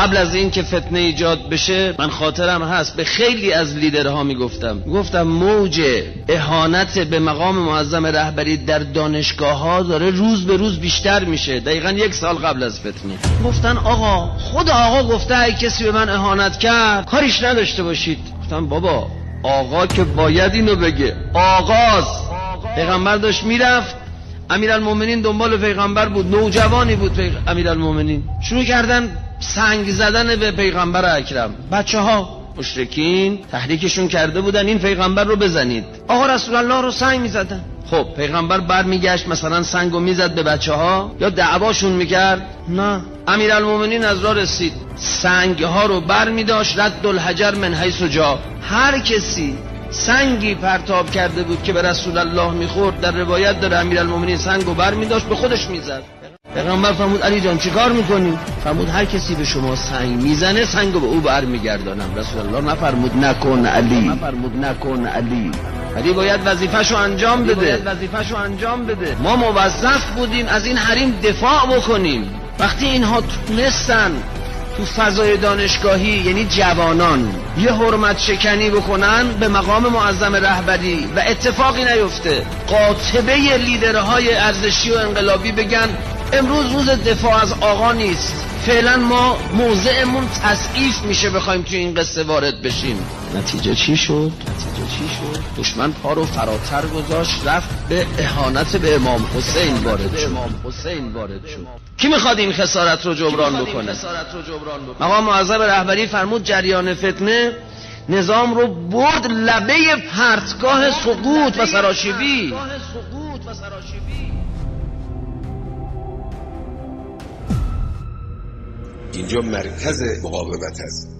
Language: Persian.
قبل از این که فتنه ایجاد بشه من خاطرم هست به خیلی از لیدرها میگفتم موج اهانت به مقام معظم رهبری در دانشگاه ها داره روز به روز بیشتر میشه. دقیقاً 1 سال قبل از فتنه گفتن آقا خود آقا گفته اگه کسی به من اهانت کرد کاریش نداشته باشید. گفتم بابا آقا که باید اینو بگه. آغاز پیغمبر داشت میرفت، امیرالمومنین دنبال پیغمبر بود، نوجوانی بود امیرالمومنین، شروع کردن سنگ زدن به پیغمبر اکرم. بچه‌ها مشرکین تحریکشون کرده بودن این پیغمبر رو بزنید. آقا رسول الله رو سنگ میزدن. خب پیغمبر برمیگشت مثلا سنگو میزد به بچه‌ها یا دعواشون میکرد؟ نه. امیرالمومنین از راه رسید، سنگ‌ها رو برمیداشت، رد الحجر من حیث جا. هر کسی سنگی پرتاب کرده بود که به رسول الله میخورد، در روایت داره امیرالمومنین سنگو برمیداشت به خودش میزد. پیغمبر فرمود علی جان چیکار میکنی؟ فرمود هر کسی به شما سنگ میزنه سنگو به او برمیگردانم. رسول الله نفرمود نکن علی. علی باید وظیفه‌شو انجام بده. ما موظف بودیم از این حریم دفاع بکنیم. وقتی اینها تونستن تو فضای دانشگاهی یعنی جوانان یه حرمت شکنی بکنن به مقام معظم رهبری و اتفاقی نیفته، قاطبه لیدرهای ارزشی و انقلابی بگن امروز روز دفاع از آقا نیست، فعلا ما موضعمون تضعیف میشه بخوایم توی این قصه وارد بشیم. نتیجه چی شد؟ دشمن پا رو فراتر گذاشت، رفت به اهانت به امام حسین وارد شد. کی میخواد این خسارت رو جبران بکنه؟ مقام معظم رهبری فرمود جریان فتنه نظام رو برد لبه پرتگاه سقوط و سراشیبی. اینجا مرکز مقاومت است.